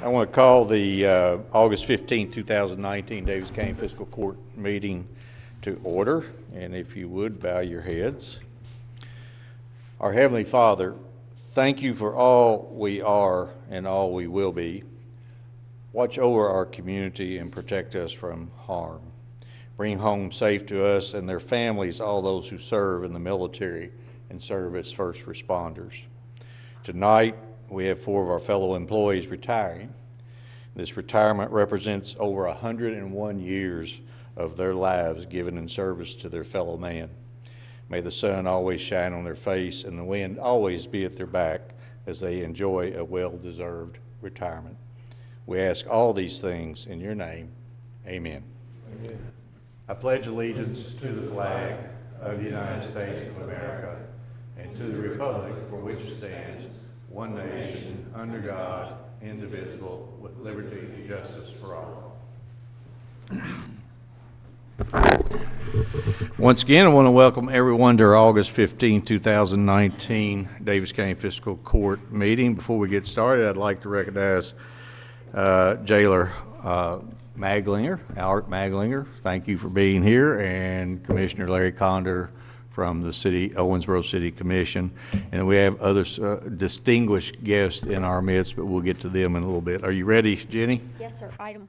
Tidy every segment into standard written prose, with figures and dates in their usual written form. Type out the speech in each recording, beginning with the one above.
I want to call the August 15, 2019 Daviess County Fiscal Court meeting to order, and if you would, bow your heads. Our Heavenly Father, thank you for all we are and all we will be. Watch over our community and protect us from harm. Bring home safe to us and their families all those who serve in the military and serve as first responders. Tonight, we have 4 of our fellow employees retiring. This retirement represents over 101 years of their lives given in service to their fellow man. May the sun always shine on their face and the wind always be at their back as they enjoy a well-deserved retirement. We ask all these things in your name. Amen. Amen. I pledge allegiance to the flag of the United States of America and to the republic for which it stands, one nation, under God, indivisible, with liberty and justice for all. Once again, I want to welcome everyone to our August 15, 2019 Daviess County Fiscal Court meeting. Before we get started, I'd like to recognize Jailer Maglinger, Albert Maglinger. Thank you for being here, and Commissioner Larry Condor from the Owensboro City Commission. And we have other distinguished guests in our midst, but we'll get to them in a little bit. Are you ready, Jenny? Yes, sir. Item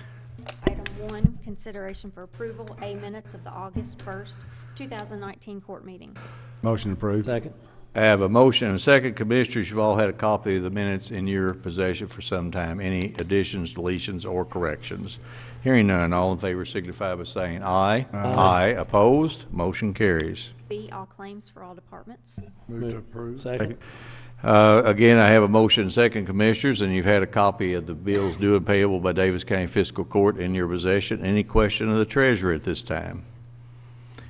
1, consideration for approval, minutes of the August 1st, 2019 court meeting. Motion approved. Second. I have a motion and a second. Commissioners, you've all had a copy of the minutes in your possession for some time. Any additions, deletions, or corrections? Hearing none, all in favor signify by saying aye. Aye. Aye. Opposed? Motion carries. B, all claims for all departments. Move to approve. Second. Again, I have a motion and second, Commissioners, and you've had a copy of the bills due and payable by Daviess County Fiscal Court in your possession. Any question of the Treasurer at this time?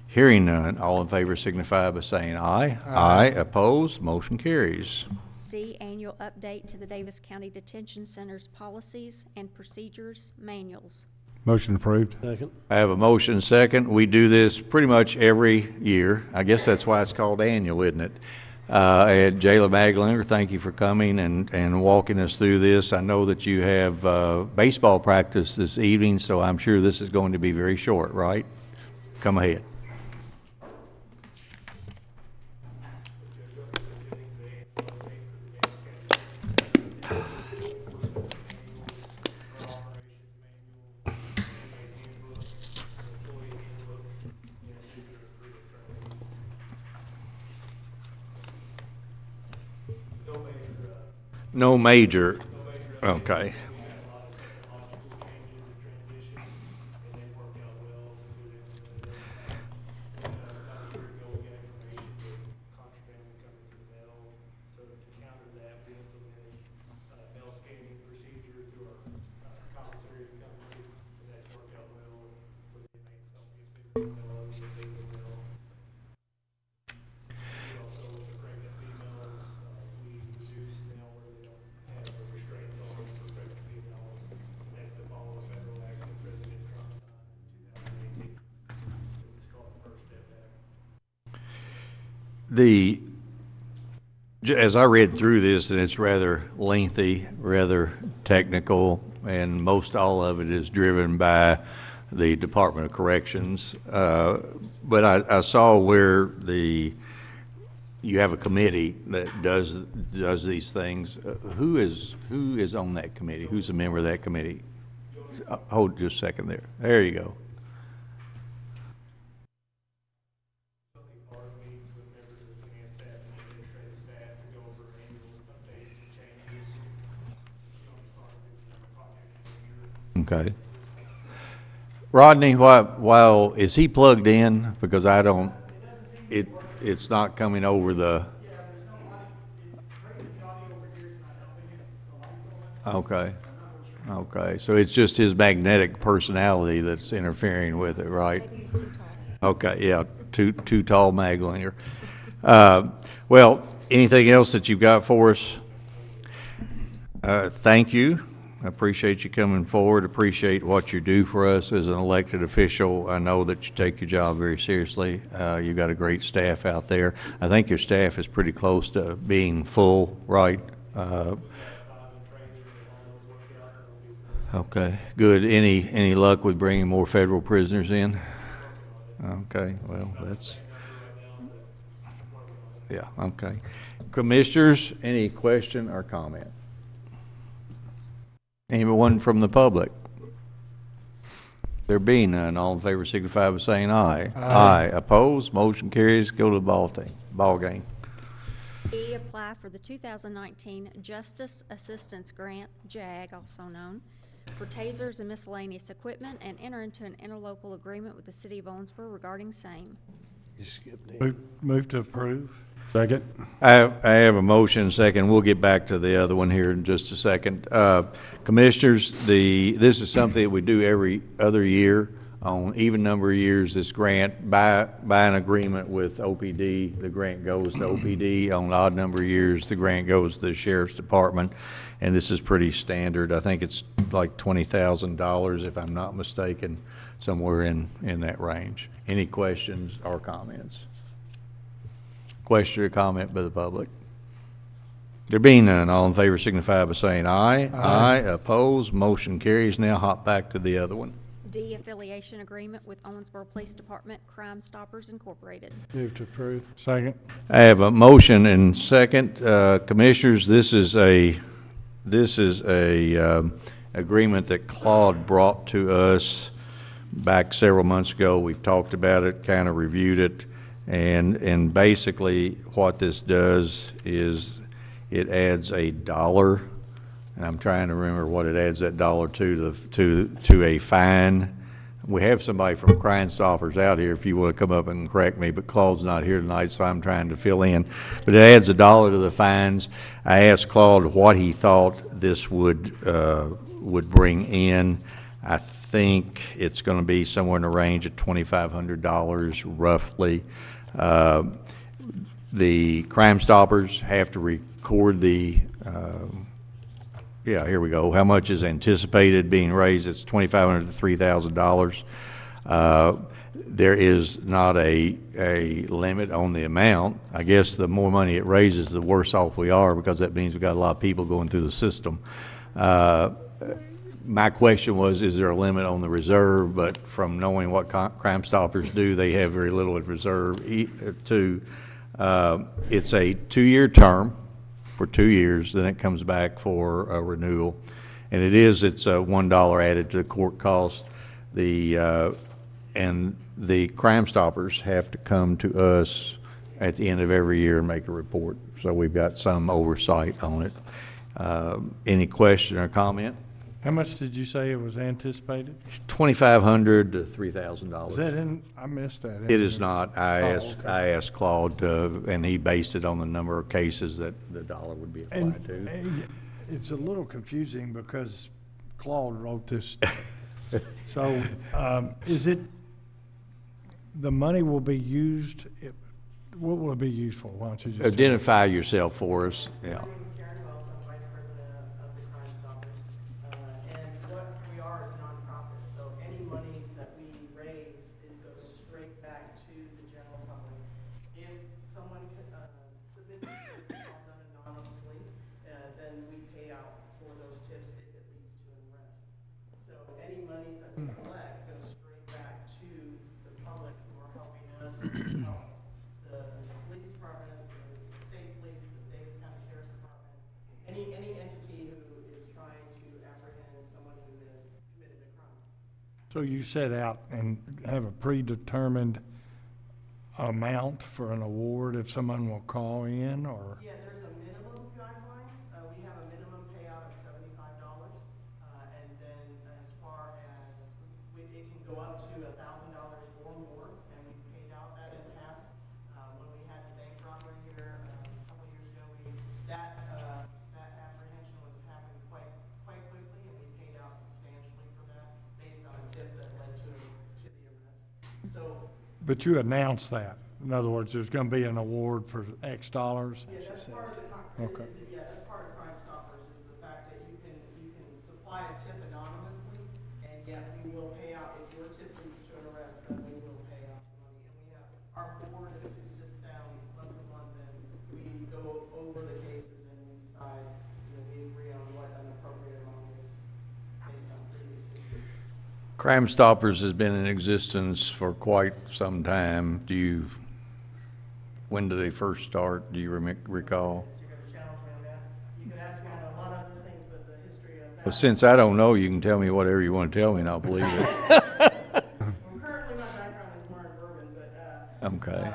Hearing none, all in favor signify by saying aye. Aye. Aye. Opposed? Motion carries. C, annual update to the Daviess County Detention Center's policies and procedures manuals. Motion approved. Second. I have a motion and second. We do this pretty much every year. I guess that's why it's called annual, isn't it? And Jailer Maglinger, thank you for coming and walking us through this. I know that you have baseball practice this evening, so I'm sure this is going to be very short, right? Come ahead. No major. Okay. As I read through this, and it's rather lengthy, rather technical, and most all of it is driven by the Department of Corrections. But I saw where you have a committee that does these things. Who is on that committee? Who's a member of that committee? Hold just a second there. There you go. Okay. Rodney, while is he plugged in? Because I don't, it's not coming over the. Okay. Okay. So it's just his magnetic personality that's interfering with it, right? Maybe he's too tall. Okay. Yeah. Too tall, Maglinger. Well, anything else that you've got for us? Thank you. I appreciate you coming forward, appreciate what you do for us as an elected official. I know that you take your job very seriously. You've got a great staff out there. I think your staff is pretty close to being full, right? Okay, good. Any luck with bringing more federal prisoners in? Okay, well, yeah, okay. Commissioners, any question or comment? Anyone from the public? There being none, all in favor signify by saying aye. Aye. Opposed? Motion carries. Go to the ball game. E, apply for the 2019 Justice Assistance Grant, JAG also known, for tasers and miscellaneous equipment, and enter into an interlocal agreement with the City of Owensboro regarding same. Move to approve. Second. I have a motion, second. We'll get back to the other one here in just a second. Commissioners, this is something that we do every other year on even number of years. This grant, by an agreement with OPD, the grant goes to OPD. On odd number of years, the grant goes to the Sheriff's Department, and this is pretty standard. I think it's like $20,000, if I'm not mistaken, somewhere in that range. Any questions or comments? Question or comment by the public? There being none, all in favor signify by saying aye. Aye. Opposed? Motion carries. Now hop back to the other one. D, affiliation agreement with Owensboro Police Department, CrimeStoppers Incorporated. Move to approve. Second. I have a motion and second. Commissioners, this is a agreement that Claude brought to us back several months ago. We've talked about it, kind of reviewed it. And basically what this does is it adds $1, and I'm trying to remember what it adds that dollar to a fine. We have somebody from CrimeStoppers out here if you want to come up and correct me, but Claude's not here tonight, so I'm trying to fill in. But it adds $1 to the fines. I asked Claude what he thought this would bring in. I think it's going to be somewhere in the range of $2,500 roughly. The CrimeStoppers have to record yeah, here we go. How much is anticipated being raised? It's $2,500 to $3,000. There is not a limit on the amount. I guess the more money it raises, the worse off we are, because that means we've got a lot of people going through the system. My question was, is there a limit on the reserve? But from knowing what CrimeStoppers do, they have very little in reserve. It's a 2-year term for 2 years, then it comes back for a renewal. And it's $1 added to the court cost. And the CrimeStoppers have to come to us at the end of every year and make a report. So we've got some oversight on it. Any question or comment? How much did you say it was anticipated? It's $2,500 to $3,000. Is that in? I missed that. It is not. I Okay. asked Claude, and he based it on the number of cases that the dollar would be applied to. And it's a little confusing because Claude wrote this. So is it, the money will be used, what will it be used for? Why don't you just Identify yourself for us. Yeah. My name is Karen Wells. I'm Vice President of the CrimeStoppers. And what we are is a nonprofit, so any monies that we raise, it goes straight back to the general public. If someone submits a tip that's all done anonymously, then we pay out for those tips if it leads to an arrest. So any monies that we collect goes straight back to the public who are helping us help the police department, the state police, the Daviess County Sheriff's Department, any entity who is trying to apprehend someone who has committed a crime. So you set out and have a predetermined amount for an award if someone will call in, or? Yeah, there's a minimum guideline. We have a minimum payout of $75, and then as far as it can go up to $1,000 or more, and we've paid out that in the past. When we had the bank robbery here a couple years ago, that apprehension was happening quite quickly, and we paid out substantially for that based on a tip that led to the arrest. So. But you announced that. In other words, there's going to be an award for X dollars. Yeah, that's part of Okay. Yeah, that's part of CrimeStoppers is the fact that you can supply a tip anonymously, and yet we will pay out if your tip leads to an arrest. Then we will pay out the money, and we have our board is who sits down once a month, and we go over the cases and we decide. We agree on what an appropriate amount is based on. CrimeStoppers has been in existence for quite some time. When did they first start? Do you recall? You're gonna challenge me on that. You could ask me on a lot of other things, but the history of that. Well, since I don't know, you can tell me whatever you want to tell me and I'll believe it. Well, currently my background is more in bourbon, but, Okay.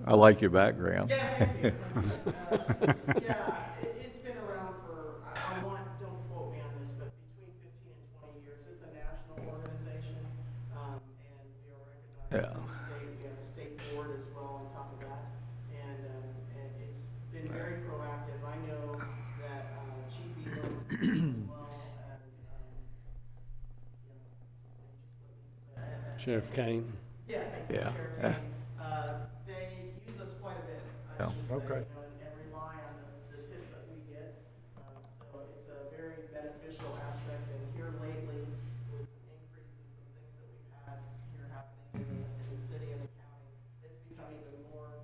I like your background. yeah, thank you. Yeah, it's been around for, don't quote me on this, but between 15 and 20 years. It's a national organization, and we are recognized in the state. We have a state board as well on top of that. And it's been very proactive. I know that Chief Elam, as well as, Sheriff Kane. yeah, thank you, Yeah. Sheriff Kane. They use us quite a bit, I Yeah. should say, Okay. and rely on the tips that we get. So it's a very beneficial aspect, and here lately, with some increase in some things that we've had here happening in the city and the county, it's become even more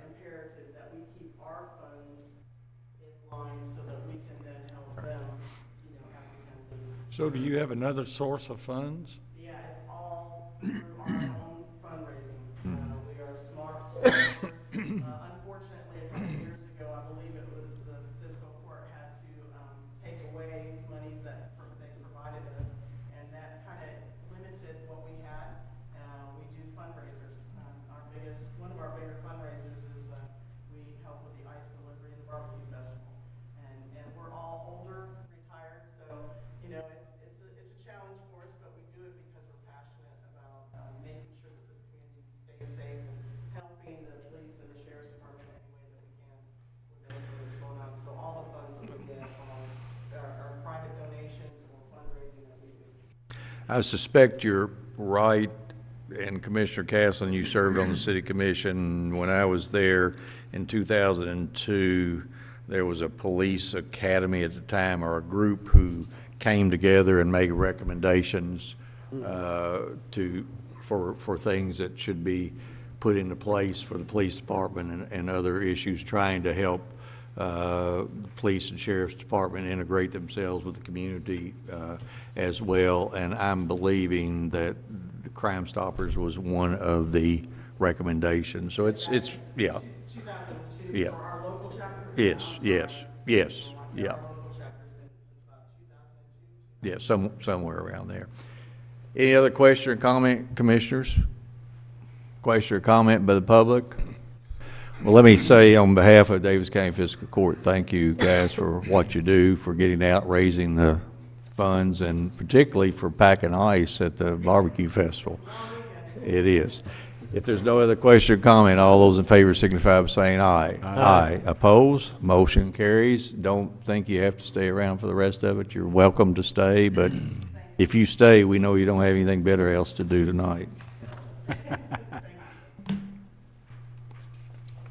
imperative that we keep our funds in line so that we can then help them, apprehend these. So do you have another source of funds? Yeah, it's all through our own fundraising. We are smart. Unfortunately, a couple of years ago, I believe it was the fiscal court had to take away monies that they provided us, and that kind of limited what we had. We do fundraisers. One of our bigger fundraisers is we help with the ice delivery and the barbecue festival, and we're all older, retired, so it's a challenge for us, but we do it because we're passionate about making sure that this community stays safe and helping the police and the sheriff's department any way that we can with everything that's going on. So all the funds that we get are private donations or fundraising that we do. I suspect you're right, and Commissioner Castle, you served on the city commission. When I was there in 2002, there was a police academy at the time, or a group who came together and made recommendations for things that should be put into place for the police department and other issues, trying to help police and sheriff's department integrate themselves with the community as well. And I'm believing that the CrimeStoppers was one of the recommendations. So it's yeah. 2002 Yeah. for our local chapter? Yes, I'm sorry. yes, yes, yeah. Our local chapter's been since about 2002. Yeah, somewhere around there. Any other question or comment, commissioners? Question or comment by the public? Well, let me say on behalf of Daviess County Fiscal Court, thank you guys for what you do, for getting out, raising the funds, and particularly for packing ice at the barbecue festival. It is. If there's no other question or comment, all those in favor signify by saying aye. Aye. Oppose? Motion carries. Don't think you have to stay around for the rest of it. You're welcome to stay, but if you stay, we know you don't have anything better else to do tonight.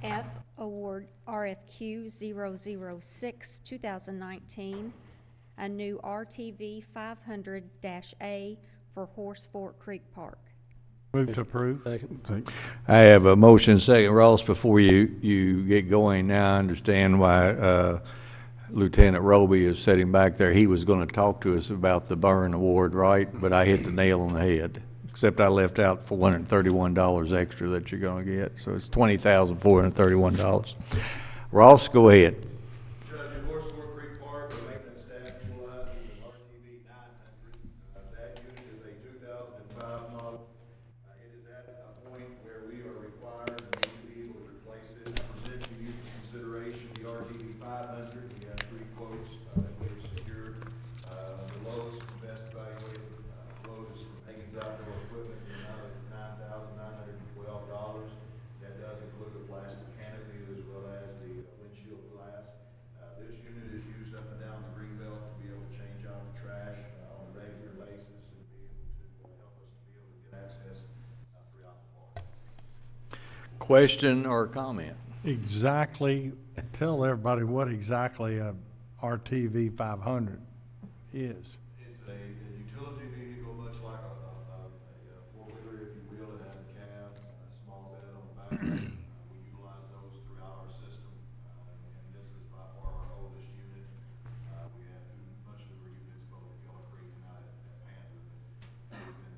F, award RFQ 006, 2019, a new RTV 500-A for Horse Fork Creek Park. Move to approve. Second. I have a motion second. Ross, before you get going, now I understand why Lieutenant Roby is sitting back there. He was going to talk to us about the Byrne Award, right? But I hit the nail on the head, except I left out $431 extra that you're going to get. So it's $20,431. Ross, go ahead. Judge, in Horse Fork Creek Park, the maintenance staff utilizes an RTV 900. That unit is a 2005 model. It is at a point where we are required and need to be able to replace it. I present to you for consideration the RTV 500. We have 3 quotes that we have secured. The lowest and best evaluated quote is from Hagan's Outdoor Equipment in the amount of $9,912. That does include a plastic canopy as well as the windshield glass. This unit is used up and down the greenbelt to be able to change out the trash on a regular basis and be able to help us to be able to get access throughout the park. Question or comment? Exactly, tell everybody what exactly a RTV 500 is. It's a utility vehicle, much like a four-wheeler, if you will. It has a cab, a small bed on the back. We utilize those throughout our system, and this is by far our oldest unit. We have much newer units, both at Yellow Creek and out at Panther. We've been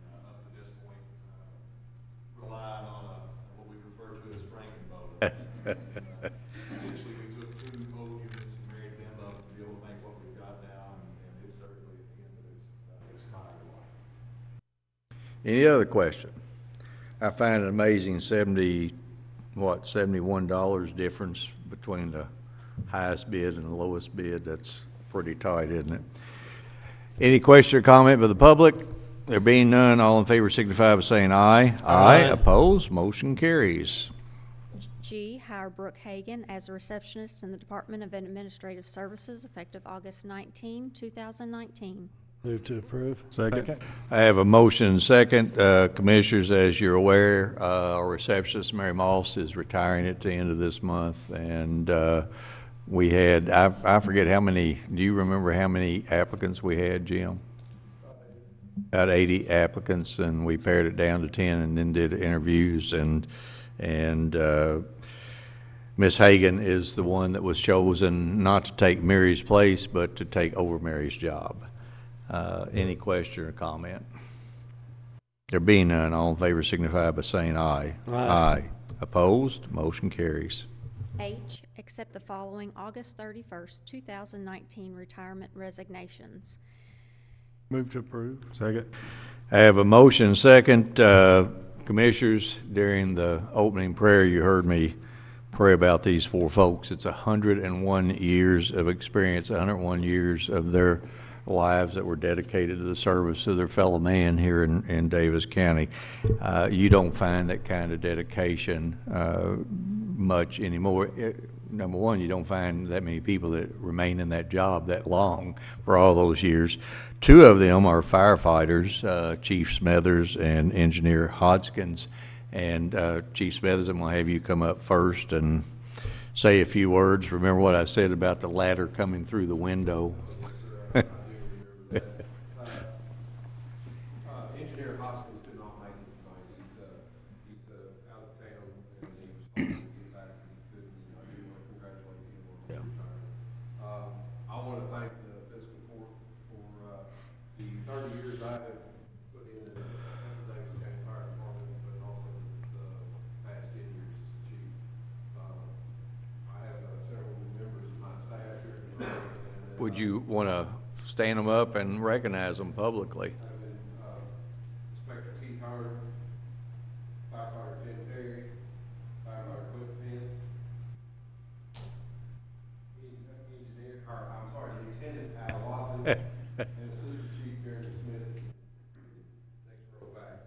Any other question? I find it amazing $71 difference between the highest bid and the lowest bid. That's pretty tight, isn't it? Any question or comment by the public? There being none, all in favor signify by saying aye. Aye. Opposed? Motion carries. G, hire Brooke Hagan as a receptionist in the Department of Administrative Services effective August 19, 2019. Move to approve. Second. I have a motion and second. Commissioners, as you're aware, our receptionist, Mary Moss, is retiring at the end of this month. And we had, I forget how many, do you remember how many applicants we had, Jim? About 80 applicants, and we pared it down to 10 and then did interviews. And Ms. Hagan is the one that was chosen not to take Mary's place, but to take over Mary's job. Any question or comment? There being none, all in favor signify by saying aye. Aye. Opposed? Motion carries. H, accept the following August 31st, 2019 retirement resignations. Move to approve. Second. I have a motion and second. Commissioners, during the opening prayer, you heard me pray about these four folks. It's 101 years of experience, 101 years of their lives that were dedicated to the service of their fellow man here in Daviess County. You don't find that kind of dedication much anymore. Number one, you don't find that many people that remain in that job that long for all those years. Two of them are firefighters, Chief Smeathers and Engineer Hodskins. And Chief Smeathers, I'm going to have you come up first and say a few words. Remember what I said about the ladder coming through the window? Engineer Hoskins could not make it tonight. He's out of town, and he was trying to get back, and he couldn't. I do want to congratulate him on his retirement. I want to thank the Fiscal Court for the 30 years I have put in the Daviess County Fire Department, but also the past 10 years as the chief. I have several members of my staff here tonight. Would you want to stand them up and recognize them publicly? Inspector Keith Howard, firefighter Jim Perry, firefighter Cliff Pence, Lieutenant Al Watson, and Assistant Chief Dwane Smeathers. Next row back.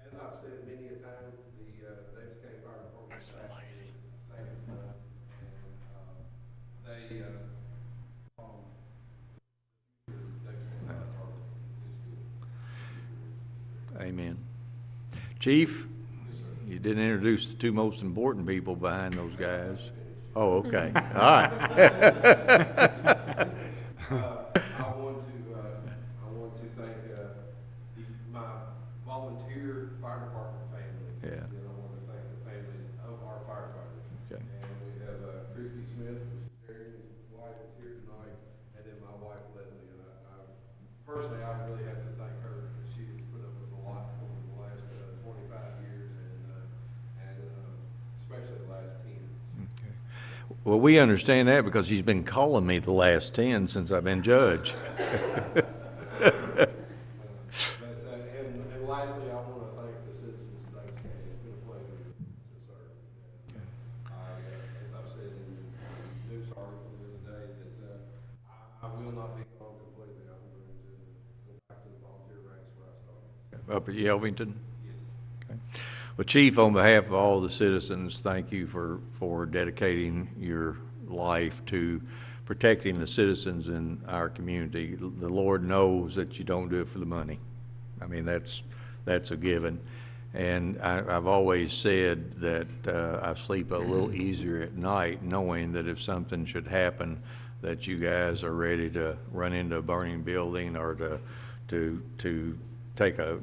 As I've said many a time, the Daviess County Fire Department staff is second to none, and they Amen. Chief, you didn't introduce the two most important people behind those guys. Oh, okay. All right. I want to thank my volunteer fire department family. Yeah. And I want to thank the families of our firefighters. Okay. And we have Christy Smith, Mr. Terry, his wife is here tonight, and then my wife Leslie. And personally, I really have to thank her because she has put up with a lot over the last 25 years, and especially the last 10. Okay. Well, we understand that because he's been calling me the last 10 since I've been judge. And lastly, I want to thank the citizens of Daviess County. It's been a pleasure to serve. As I've said in the news article the other day, that I will not be gone completely. I'm going to go back to the volunteer ranks where I started. Up at Yelvington? Yes. Okay. Well, Chief, on behalf of all the citizens, thank you for dedicating your life to protecting the citizens in our community. The Lord knows that you don't do it for the money. I mean, that's a given. And I've always said that I sleep a little easier at night knowing that if something should happen, that you guys are ready to run into a burning building or to take a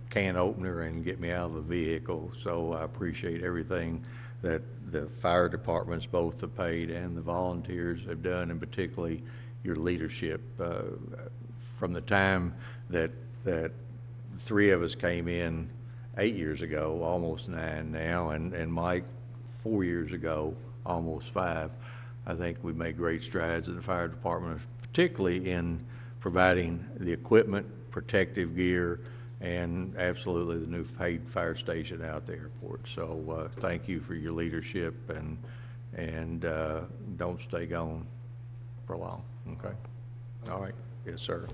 can opener and get me out of a vehicle. So I appreciate everything that the fire departments, both the paid and the volunteers, have done, and particularly your leadership. From the time that three of us came in 8 years ago, almost 9 now, and Mike 4 years ago, almost 5, I think we made great strides in the fire department, particularly in providing the equipment, protective gear, and absolutely the new paid fire station out at the airport. So thank you for your leadership, and don't stay gone for long. Okay. All right. Yes, sir.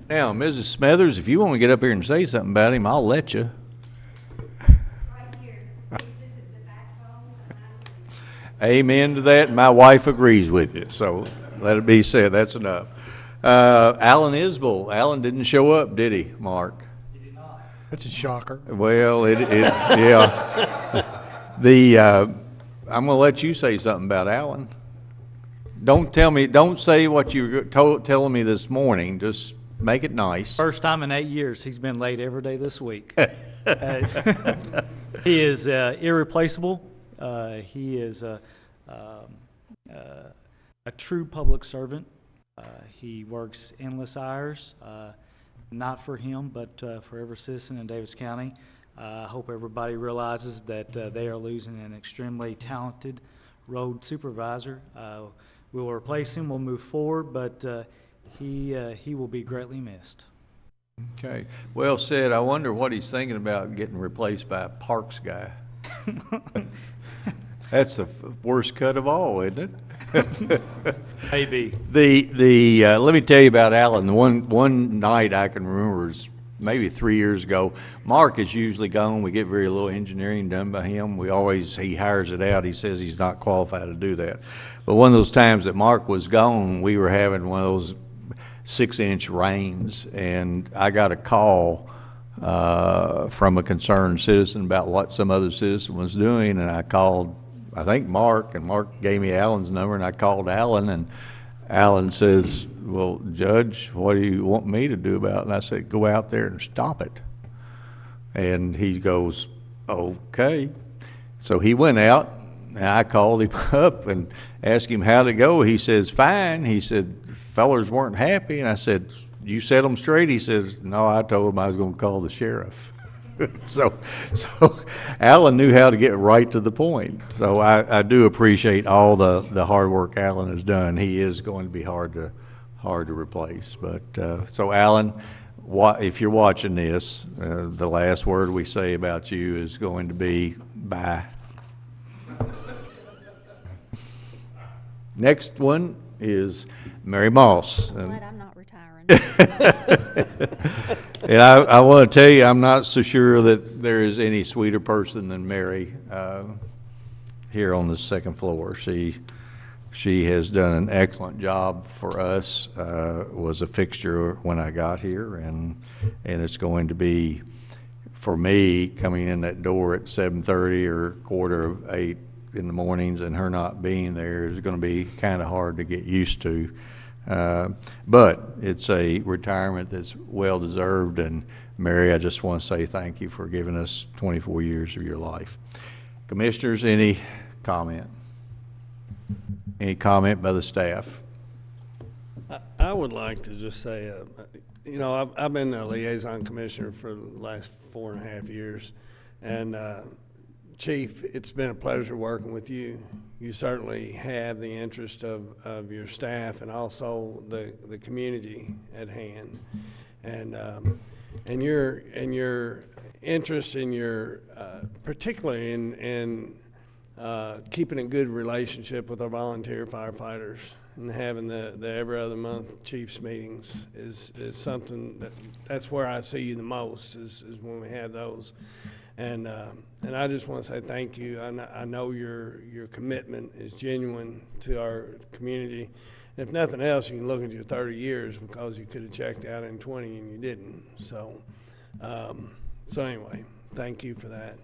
Now, Mrs. Smeathers, if you want to get up here and say something about him, I'll let you. Amen to that. My wife agrees with you, so let it be said. That's enough. Alan Isbill. Alan didn't show up, did he, Mark? He did not. That's a shocker. Well, yeah. I'm going to let you say something about Alan. Don't say what you were telling me this morning. Just make it nice. First time in 8 years, he's been late every day this week. He is irreplaceable. He is a true public servant. He works endless hours, not for him, but for every citizen in Daviess County. I hope everybody realizes that they are losing an extremely talented road supervisor. We will replace him, we'll move forward, but he will be greatly missed. Okay, well said. I wonder what he's thinking about getting replaced by a Parks guy. That's the worst cut of all, isn't it? Maybe. Let me tell you about Alan. The one night I can remember is maybe 3 years ago. Mark is usually gone. We get very little engineering done by him. He hires it out. He says he's not qualified to do that. But one of those times that Mark was gone, we were having one of those 6-inch rains, and I got a call from a concerned citizen about what some other citizen was doing, and I called, I think, Mark, and Mark gave me Alan's number, and I called Alan, and Alan says, well, Judge, what do you want me to do about it? And I said, go out there and stop it. And he goes, okay. So he went out, and I called him up and asked him how to go. He says, fine. He said, fellers weren't happy. And I said, you set them straight? He says, no, I told him I was going to call the sheriff. So Alan knew how to get right to the point. So I do appreciate all the hard work Alan has done. He is going to be hard to replace. But so Alan, if you're watching this, the last word we say about you is going to be bye. Next one is Mary Moss. I'm glad I'm not retiring. And I want to tell you, I'm not so sure that there is any sweeter person than Mary here on the second floor. She has done an excellent job for us, was a fixture when I got here, and it's going to be, for me, coming in that door at 7:30 or 7:45 in the mornings and her not being there is going to be kind of hard to get used to. But it's a retirement that's well-deserved, and Mary, I just want to say thank you for giving us 24 years of your life. Commissioners, any comment? Any comment by the staff? I would like to just say, you know, I've been a liaison commissioner for the last 4.5 years, and Chief, it's been a pleasure working with you. You certainly have the interest of your staff and also the community at hand, and your interest in your particularly in keeping a good relationship with our volunteer firefighters and having the every other month chiefs meetings is something that's where I see you the most is when we have those. And I just want to say thank you. I know your commitment is genuine to our community. And if nothing else, you can look at your 30 years because you could have checked out in 20 and you didn't. So anyway, thank you for that.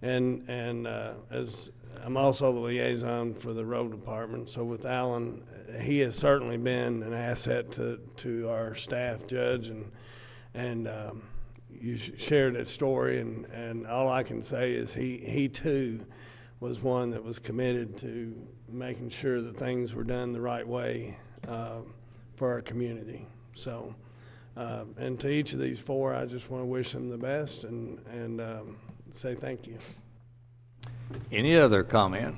And as I'm also the liaison for the road department, so with Alan, he has certainly been an asset to our staff, Judge, and you shared that story, and all I can say is he too was one that was committed to making sure that things were done the right way for our community. So And to each of these four, I just want to wish them the best and say thank you. Any other comment?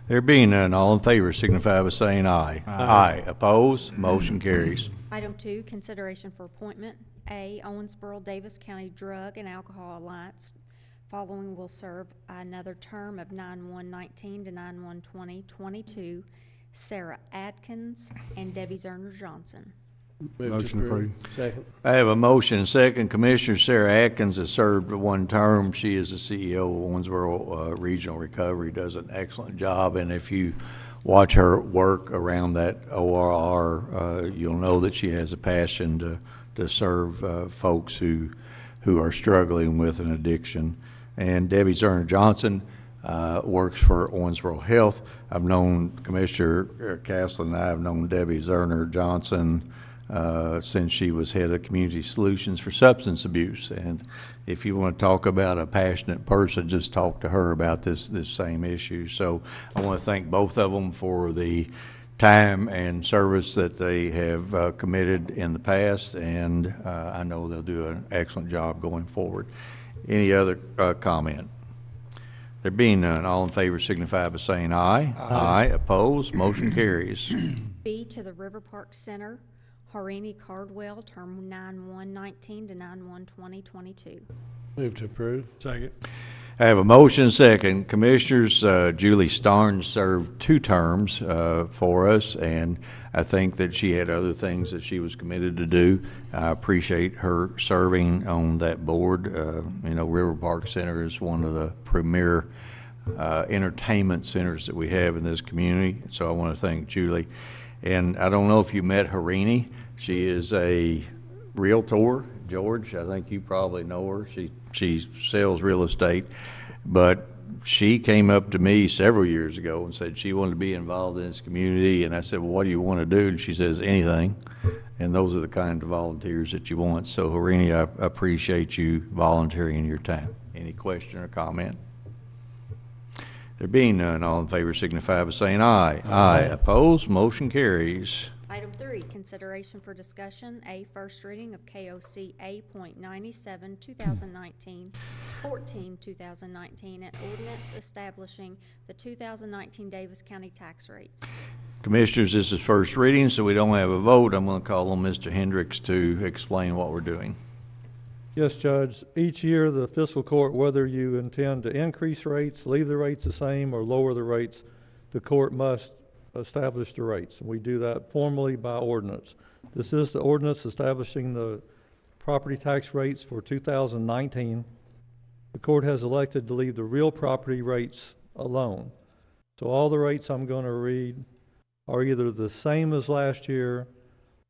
There being none, all in favor signify by saying aye. Aye. Opposed? Motion carries. Item 2, consideration for appointment. A, Owensboro Davis County Drug and Alcohol Alliance. Following will serve another term of 9/1/19 to 9/1/2022. Sarah Adkins and Debbie Zerner Johnson. Move to Motion approved. Second. I have a motion and second. Commissioner Sarah Atkins has served one term. She is the CEO of Owensboro Regional Recovery, does an excellent job, and if you watch her work around that ORR, you'll know that she has a passion to serve folks who are struggling with an addiction. And Debbie Zerner Johnson works for Owensboro Health. I've known Commissioner Castle and I have known Debbie Zerner Johnson since she was head of Community Solutions for Substance Abuse. And if you want to talk about a passionate person, just talk to her about this same issue. So I want to thank both of them for the time and service that they have committed in the past, and I know they'll do an excellent job going forward. Any other comment? There being none, all in favor signify by saying aye. Aye. Opposed? Motion carries. B, to the River Park Center, Harini Cardwell, term 9/1/19 to 9/1/2022. Move to approve. Second. I have a motion second. Commissioners, Julie Starnes served 2 terms for us, and I think that she had other things that she was committed to do. I appreciate her serving on that board. You know, River Park Center is one of the premier entertainment centers that we have in this community, so I want to thank Julie. And I don't know if you met Harini. She is a realtor. George, I think you probably know her. She sells real estate, but she came up to me several years ago and said she wanted to be involved in this community, and I said, well, what do you want to do? And she says, anything. And those are the kind of volunteers that you want. So Harini, I appreciate you volunteering your time. Any question or comment? There being none, all in favor signify by saying aye. Aye. Opposed? Motion carries. Item 3, consideration for discussion. A, first reading of KOC A.97, 2019, 14, 2019, an ordinance establishing the 2019 Davis County tax rates. Commissioners, this is first reading, so we don't have a vote. I'm going to call on Mr. Hendricks to explain what we're doing. Yes, Judge. Each year, the fiscal court, whether you intend to increase rates, leave the rates the same, or lower the rates, the court must establish the rates. And we do that formally by ordinance. This is the ordinance establishing the property tax rates for 2019. The court has elected to leave the real property rates alone. So all the rates I'm going to read are either the same as last year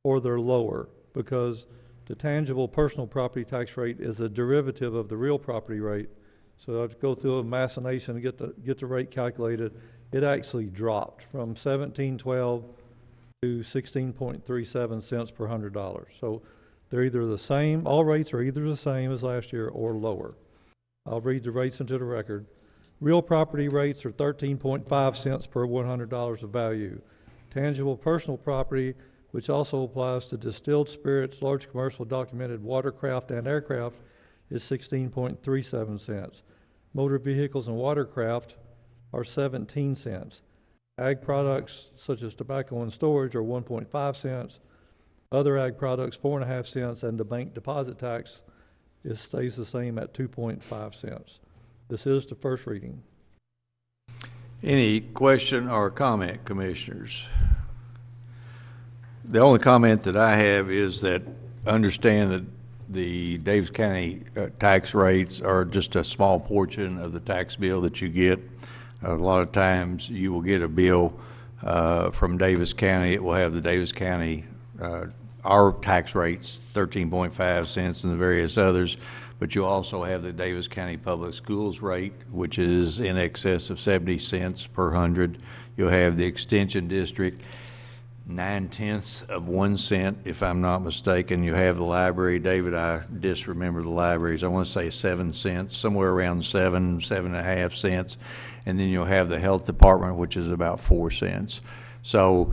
or they're lower, because the tangible personal property tax rate is a derivative of the real property rate. So I have to go through a machination to get the rate calculated. It actually dropped from $17.12 to 16.37 cents per $100. So they're either the same, all rates are either the same as last year or lower. I'll read the rates into the record. Real property rates are 13.5 cents per $100 of value. Tangible personal property, which also applies to distilled spirits, large commercial documented watercraft and aircraft, is 16.37 cents. Motor vehicles and watercraft are 17 cents. Ag products such as tobacco and storage are 1.5 cents. Other ag products 4.5 cents, and the bank deposit tax stays the same at 2.5 cents. This is the first reading. Any question or comment, Commissioners? The only comment that I have is that understand that the Davis County tax rates are just a small portion of the tax bill that you get. A lot of times you will get a bill from Davis County. It will have the Davis County, our tax rates, 13.5 cents, and the various others, but you also have the Davis County Public Schools rate, which is in excess of 70 cents per 100. You'll have the Extension District, 9/10 of 1 cent, if I'm not mistaken. You have the library. David, I disremember the libraries. I want to say 7 cents, somewhere around 7.5 cents. And then you'll have the health department, which is about 4 cents. So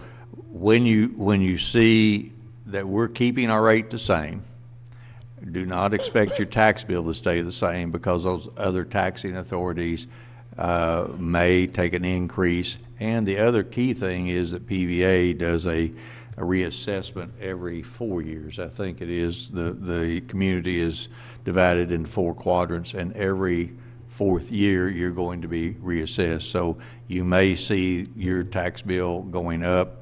when you see that we're keeping our rate the same. Do not expect your tax bill to stay the same, because those other taxing authorities may take an increase. And the other key thing is that PVA does a reassessment every 4 years. I think it is. The community is divided into 4 quadrants, and every 4th year you're going to be reassessed. So you may see your tax bill going up.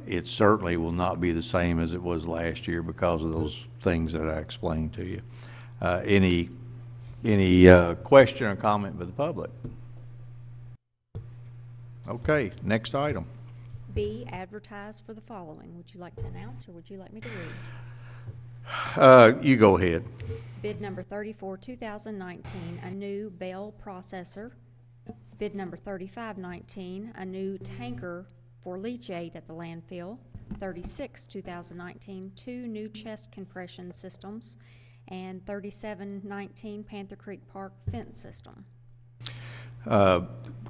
It certainly will not be the same as it was last year because of those things that I explained to you. Any question or comment by the public? Okay, next item. B, advertise for the following. Would you like to announce, or would you like me to read? You go ahead. Bid number 34, 2019, a new bail processor. Bid number 3519, a new tanker for leachate at the landfill. 36, 2019, 2 new chest compression systems. And 3719, Panther Creek Park fence system.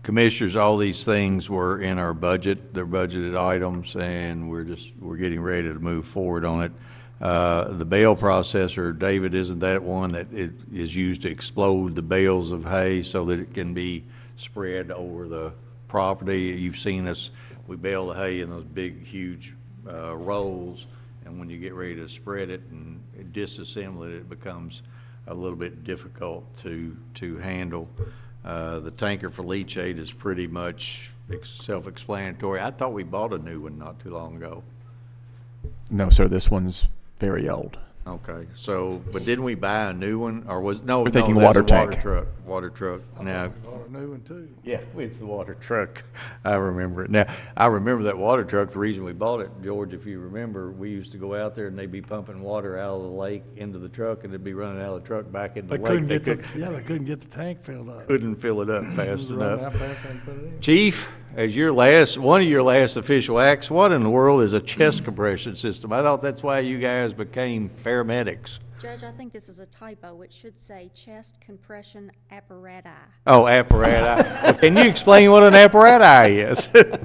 Commissioners, all these things were in our budget. They're budgeted items, and we're getting ready to move forward on it. The bale processor, David, isn't that one that is used to explode the bales of hay so that it can be spread over the property? You've seen us, we bale the hay in those big, huge rolls, and when you get ready to spread it and disassemble it, it becomes a little bit difficult to handle. The tanker for leachate is pretty much self-explanatory. I thought we bought a new one not too long ago. No, sir, this one's very old. Okay, so, but didn't we buy a new one, or was, no, We're thinking no, water that's a tank. Water truck. Now, Bought a new one too. yeah, it's the water truck. I remember it. Now, I remember that water truck. The reason we bought it, George, if you remember, we used to go out there and they'd be pumping water out of the lake into the truck, and it'd be running out of the truck back into the lake. They couldn't get the tank filled up. Couldn't fill it up fast Run enough. out fast and put it in. Chief, as one of your last official acts, what in the world is a chest compression system? I thought that's why you guys became paramedics. Judge, I think this is a typo. It should say chest compression apparatus. Oh, apparatus. Well, can you explain what an apparatus is? The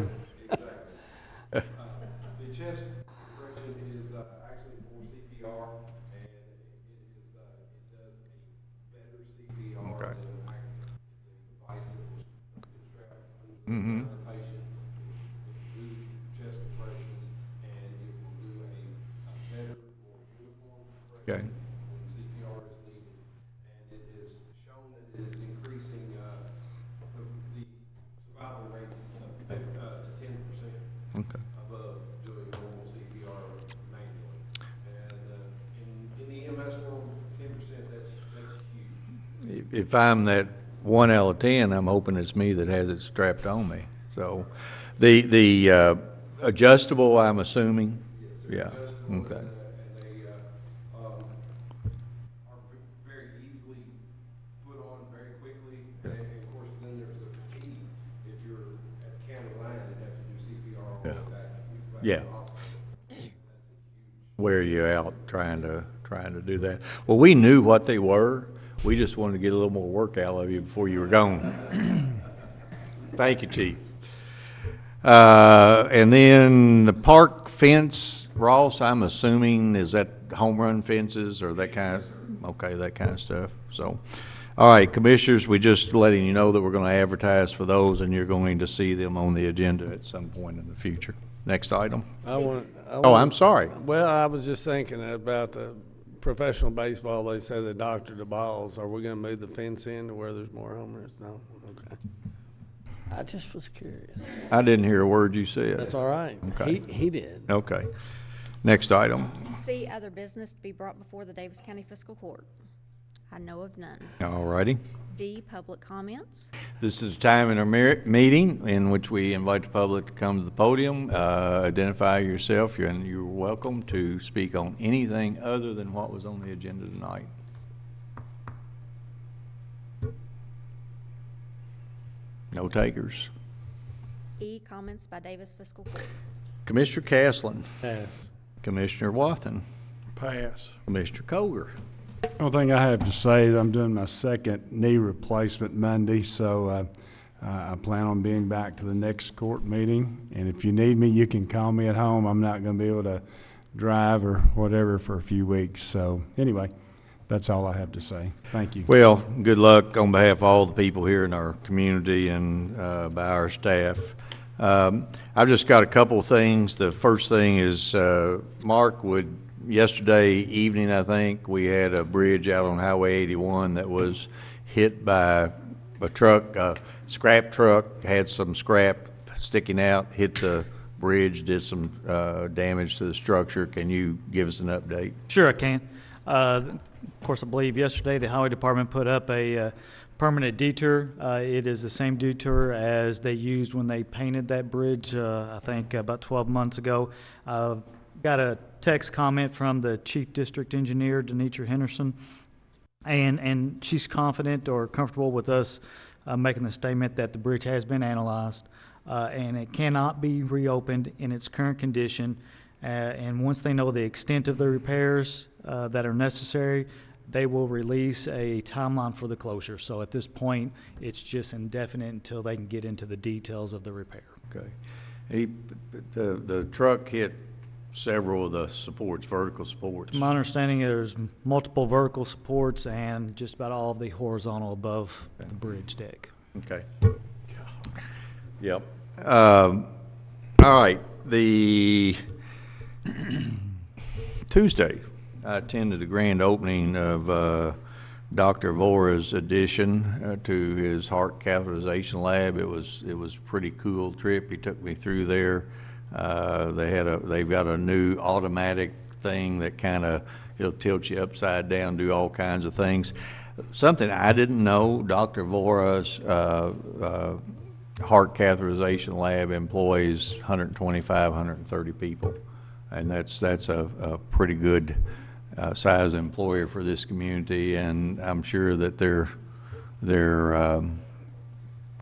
chest compression is actually for CPR, and it does a better CPR Okay. than the device that was strapped Mm-hmm. under the patient. It will do chest compressions, and it will do a better, more uniform Okay. compression when CPR is needed. And it is shown that it is increasing the survival rates to 10%. Okay. Above doing normal CPR manually. And in the EMS world, 10%, that's huge. If I'm that 1 out of 10, I'm hoping it's me that has it strapped on me. So, the adjustable, I'm assuming. Yeah. Okay. And they are very easily put on very quickly. And of course, then there's the fatigue. If you're at the county line and have to do CPR all the way back. Yeah. To the hospital. That's a huge. Wear you out trying to do that. Well, we knew what they were. We just wanted to get a little more work out of you before you were gone. Thank you, Chief. And then the park fence, Ross, I'm assuming, is that home run fences or that kind of, okay, that kind of stuff. So, all right, Commissioners, we just letting you know that we're going to advertise for those, and you're going to see them on the agenda at some point in the future. Next item. Oh, I'm sorry. Well, I was just thinking about the professional baseball. They say they doctored the balls. Are we gonna move the fence in to where there's more homers? No? Okay. I just was curious. I didn't hear a word you said. That's all right. Okay. He did. Okay. Next item. C, other business to be brought before the Davis County Fiscal Court. I know of none. All righty. D, public comments. This is a time in our meeting in which we invite the public to come to the podium, identify yourself, and you're welcome to speak on anything other than what was on the agenda tonight. No takers. E, comments by Davis Fiscal Court. Commissioner Caslen. Pass. Commissioner Wathen. Pass. Commissioner Koger. Only thing I have to say is I'm doing my second knee replacement Monday, so I plan on being back to the next court meeting. And if you need me, you can call me at home. I'm not going to be able to drive or whatever for a few weeks. So anyway, that's all I have to say. Thank you. Well, good luck on behalf of all the people here in our community and by our staff. I've just got a couple of things. The first thing is, Mark, yesterday evening, I think, we had a bridge out on Highway 81 that was hit by a truck, a scrap truck, had some scrap sticking out, hit the bridge, did some damage to the structure. Can you give us an update? Sure, I can. Of course, I believe yesterday the Highway Department put up a permanent detour. It is the same detour as they used when they painted that bridge, I think about 12 months ago. Got a text comment from the Chief District Engineer, Denitra Henderson, and she's confident or comfortable with us making the statement that the bridge has been analyzed and it cannot be reopened in its current condition. And once they know the extent of the repairs that are necessary, they will release a timeline for the closure. So at this point, it's just indefinite until they can get into the details of the repair. Okay. The truck hit several of the supports, vertical supports. My understanding, there's multiple vertical supports and just about all of the horizontal above the bridge deck. Okay. Yep. All right. The Tuesday, I attended the grand opening of Dr. Vora's addition to his heart catheterization lab. It was a pretty cool trip. He took me through there. They've got a new automatic thing that kind of, it'll tilt you upside down, do all kinds of things. Something I didn't know, Dr. Vora's heart catheterization lab employs 125, 130 people. And that's a pretty good size employer for this community, and I'm sure that they're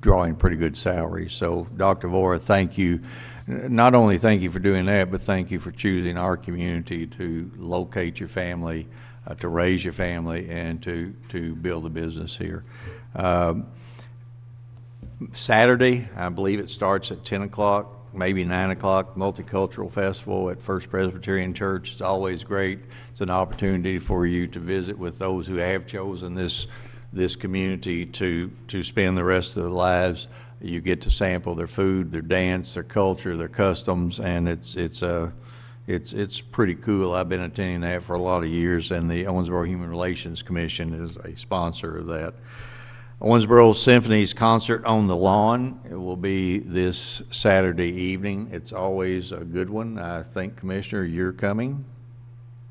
drawing pretty good salaries. So Dr. Vora, thank you. Not only thank you for doing that, but thank you for choosing our community to locate your family, to raise your family, and to build a business here. Saturday, I believe it starts at 10 o'clock, maybe 9 o'clock, Multicultural Festival at First Presbyterian Church. It's always great. It's an opportunity for you to visit with those who have chosen this community to spend the rest of their lives. You get to sample their food, their dance, their culture, their customs, and it's pretty cool. I've been attending that for a lot of years, and the Owensboro Human Relations Commission is a sponsor of that. Owensboro Symphony's concert on the lawn, it will be this Saturday evening. It's always a good one. I think, Commissioner, you're coming.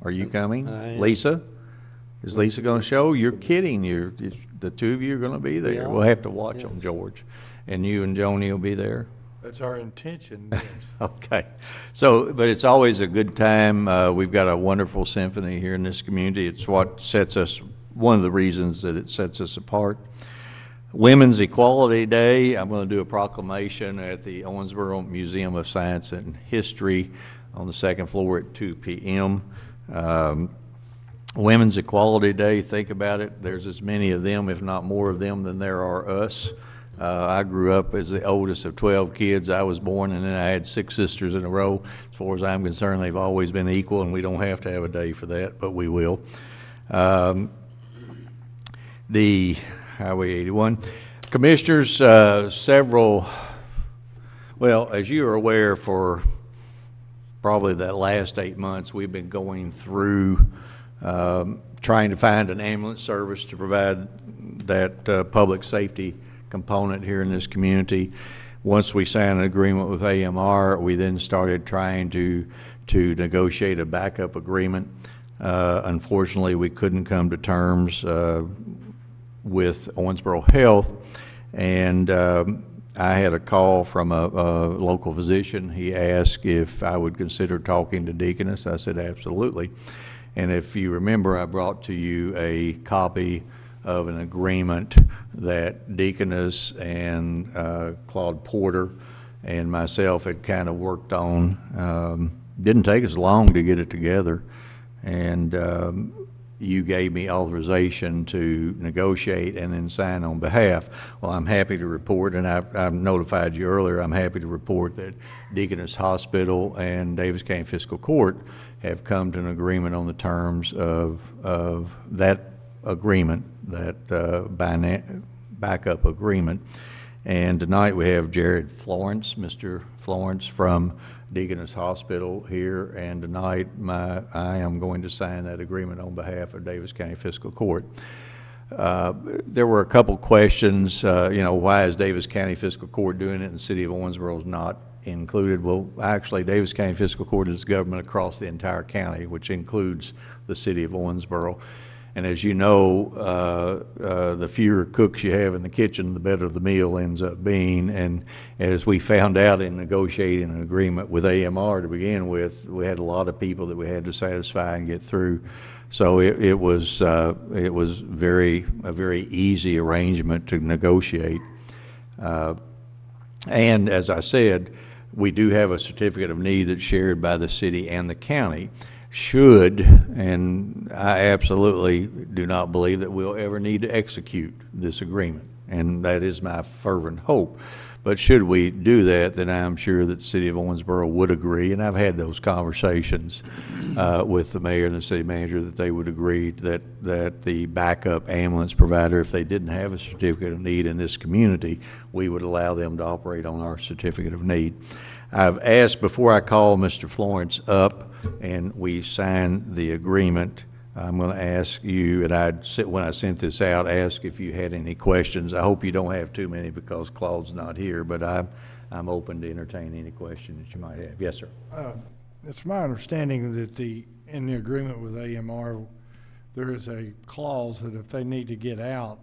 Are you coming? I am. Lisa? Is Lisa going to show? You're kidding. The two of you are going to be there. Yeah. We'll have to watch them, George. And you and Joni will be there? That's our intention, yes. Okay. So, but it's always a good time. We've got a wonderful symphony here in this community. It's what sets us, one of the reasons that it sets us apart. Women's Equality Day, I'm going to do a proclamation at the Owensboro Museum of Science and History on the second floor at 2 p.m. Women's Equality Day, think about it. There's as many of them, if not more of them, than there are us. I grew up as the oldest of 12 kids. I was born, and then I had 6 sisters in a row. As far as I'm concerned, they've always been equal, and we don't have to have a day for that, but we will. The Highway 81. Commissioners, several, well, as you are aware, for probably the last 8 months, we've been going through trying to find an ambulance service to provide that public safety component here in this community. Once we signed an agreement with AMR, we then started trying to negotiate a backup agreement. Unfortunately, we couldn't come to terms with Owensboro Health, and I had a call from a local physician. He asked if I would consider talking to Deaconess. I said absolutely. And if you remember, I brought to you a copy of an agreement that Deaconess and Claude Porter and myself had kind of worked on. Didn't take us long to get it together, and you gave me authorization to negotiate and then sign on behalf. Well, I'm happy to report, and I've notified you earlier, I'm happy to report that Deaconess Hospital and Daviess County Fiscal Court have come to an agreement on the terms of that agreement, that backup agreement. And tonight we have Jared Florence, Mr. Florence from Deaconess Hospital here, and tonight I am going to sign that agreement on behalf of Daviess County Fiscal Court. There were a couple questions, why is Daviess County Fiscal Court doing it and the city of Owensboro is not included? Well, actually, Daviess County Fiscal Court is government across the entire county, which includes the city of Owensboro. And as you know, the fewer cooks you have in the kitchen, the better the meal ends up being. And as we found out in negotiating an agreement with AMR to begin with, we had a lot of people that we had to satisfy and get through. So it was a very easy arrangement to negotiate. And as I said, we do have a certificate of need that's shared by the city and the county. And I absolutely do not believe that we'll ever need to execute this agreement, and that is my fervent hope. But should we do that, then I'm sure that the city of Owensboro would agree, and I've had those conversations with the mayor and the city manager, that they would agree that the backup ambulance provider, if they didn't have a certificate of need in this community, we would allow them to operate on our certificate of need. I've asked, before I call Mr. Florence up and we sign the agreement, I'm going to ask you, and when I sent this out, ask if you had any questions. I hope you don't have too many because Claude's not here, but I'm open to entertain any questions that you might have. Yes, sir. It's my understanding that in the agreement with AMR, there is a clause that if they need to get out,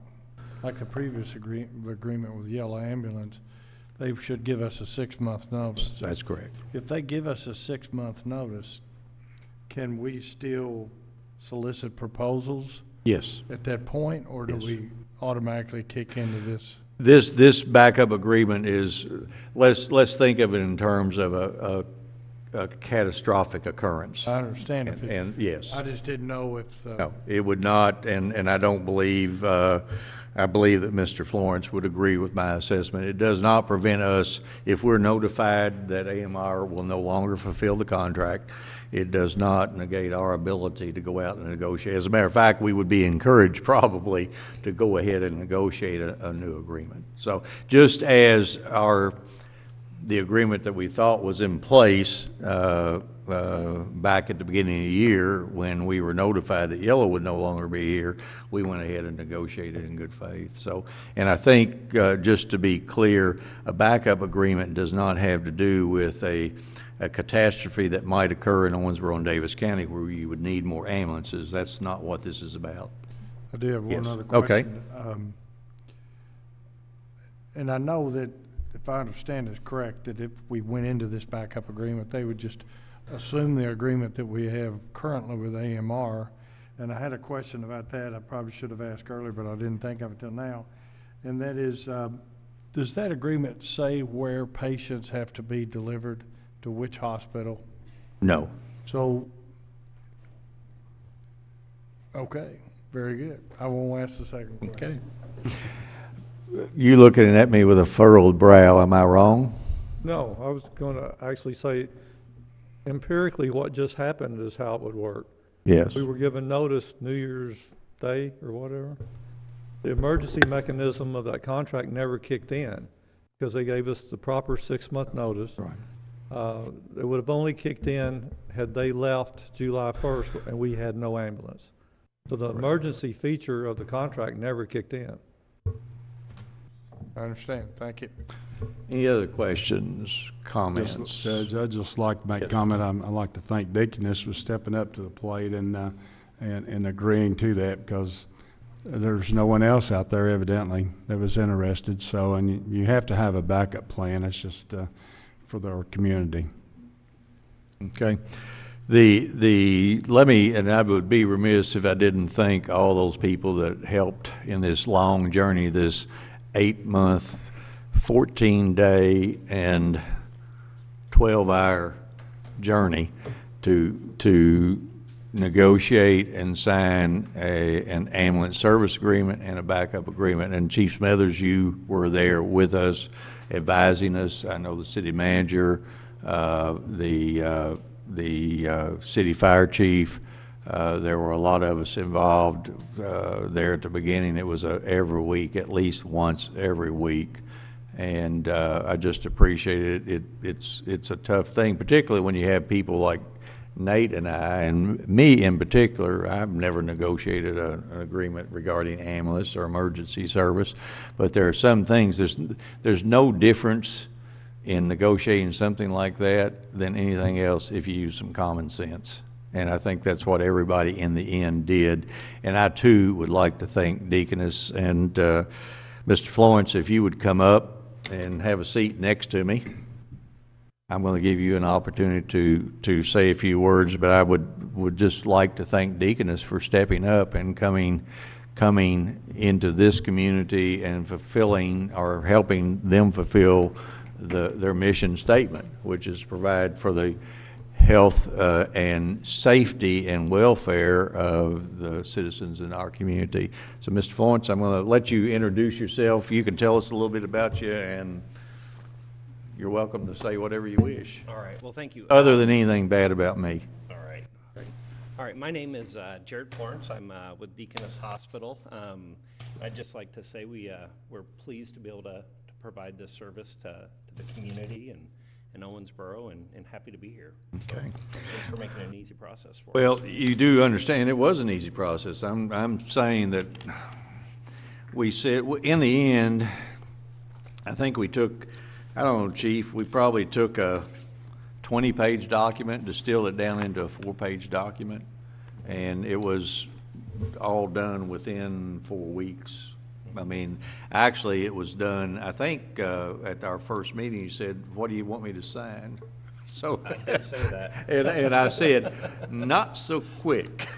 like the previous agreement with Yellow Ambulance, they should give us a 6-month notice. That's correct. If they give us a 6-month notice, can we still solicit proposals? Yes. At that point, or do Yes. we automatically kick into this? This backup agreement is, let's think of it in terms of a catastrophic occurrence. I understand. And yes. I just didn't know if. No, it would not, and I don't believe, I believe that Mr. Florence would agree with my assessment. It does not prevent us, if we're notified that AMR will no longer fulfill the contract, it does not negate our ability to go out and negotiate. As a matter of fact, we would be encouraged probably to go ahead and negotiate a new agreement. So just as the agreement that we thought was in place back at the beginning of the year when we were notified that Yellow would no longer be here, we went ahead and negotiated in good faith. So, and I think just to be clear, a backup agreement does not have to do with a catastrophe that might occur in Owensboro and Daviess County where you would need more ambulances. That's not what this is about. I do have one Yes. other question. Okay. And I know that, if I understand is correct, that if we went into this backup agreement, they would just assume the agreement that we have currently with AMR. And I had a question about that. I probably should have asked earlier, but I didn't think of it till now. And that is, does that agreement say where patients have to be delivered to which hospital? No. So, okay, very good. I won't ask the second question. Okay. You looking at me with a furrowed brow, am I wrong? No, I was going to actually say, empirically, what just happened is how it would work. Yes. We were given notice New Year's Day or whatever. The emergency mechanism of that contract never kicked in because they gave us the proper 6-month notice. Right. It would have only kicked in had they left July 1st and we had no ambulance. So the emergency feature of the contract never kicked in. I understand. Thank you. Any other questions, comments? Judge, I'd just like to make a comment. I'd like to thank Deaconess for stepping up to the plate and agreeing to that, because there's no one else out there evidently that was interested. So, and you have to have a backup plan. It's just for our community. Okay. Let me, and I would be remiss if I didn't thank all those people that helped in this long journey, this 8-month, 14-day, and 12-hour journey to negotiate and sign an ambulance service agreement and a backup agreement. And Chief Smeathers, you were there with us, advising us. I know the city manager, the city fire chief. There were a lot of us involved there at the beginning. It was every week, at least once every week. And I just appreciate it. It's a tough thing, particularly when you have people like Nate and I, and me in particular. I've never negotiated an agreement regarding ambulance or emergency service, but there are some things, there's no difference in negotiating something like that than anything else if you use some common sense. And I think that's what everybody in the end did. And I too would like to thank Deaconess and Mr. Florence, if you would come up and have a seat next to me. I'm going to give you an opportunity to say a few words, but I would just like to thank Deaconess for stepping up and coming into this community and fulfilling or helping them fulfill their mission statement, which is provide for the health and safety and welfare of the citizens in our community. So, Mr. Florence, I'm going to let you introduce yourself. You can tell us a little bit about you, and you're welcome to say whatever you wish. All right. Well, thank you. Other than anything bad about me. All right. All right. My name is Jared Florence. I'm with Deaconess Hospital. I'd just like to say we're pleased to be able to provide this service to the community and Owensboro, and happy to be here. Okay. Thanks for making it an easy process for us. Well, you do understand it was an easy process. I'm saying that we said, in the end, I think we took, I don't know, Chief, we probably took a 20-page document, distilled it down into a 4-page document, and it was all done within 4 weeks. I mean, actually, it was done, I think, at our first meeting, you said, what do you want me to sign? So I did say that. and I said, not so quick.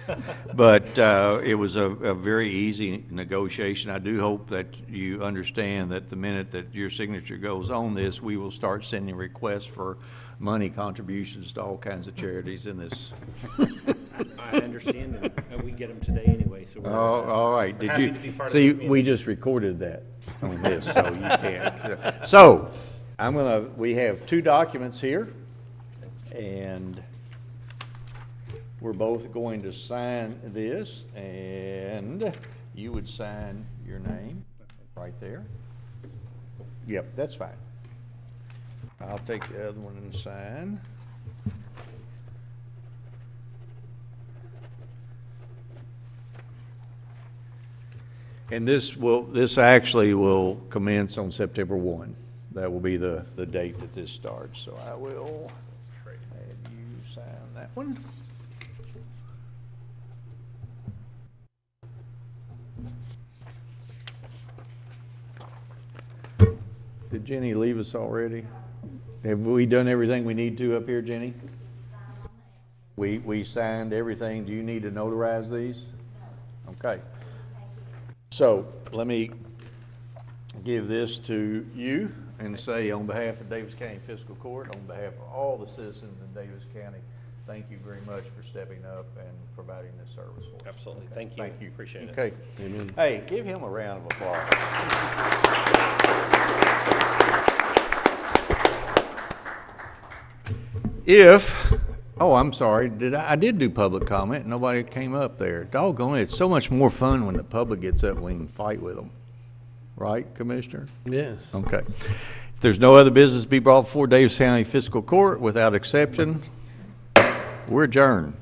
But it was a very easy negotiation. I do hope that you understand that the minute that your signature goes on this, we will start sending requests for money contributions to all kinds of charities in this. I understand, and we get them today anyway. So we're, all right. Did happy you to be part of see? the community. We just recorded that on this, so you can't. So we have 2 documents here, and we're both going to sign this, and you would sign your name right there. Yep, that's fine. I'll take the other one and sign. And this actually will commence on September 1. That will be the date that this starts. So I will have you sign that one. Did Jenny leave us already? Have we done everything we need to up here, Jenny? We signed everything. Do you need to notarize these? Okay. So let me give this to you and say, on behalf of Daviess County Fiscal Court, on behalf of all the citizens in Daviess County, thank you very much for stepping up and providing this service for us. Absolutely. Okay. Thank you. Thank you. Appreciate it. Okay. Amen. Hey, give him a round of applause. I'm sorry, I did do public comment, nobody came up there. Doggone it, it's so much more fun when the public gets up and we can fight with them. Right, Commissioner? Yes. Okay. If there's no other business to be brought before Daviess County Fiscal Court, without exception, we're adjourned.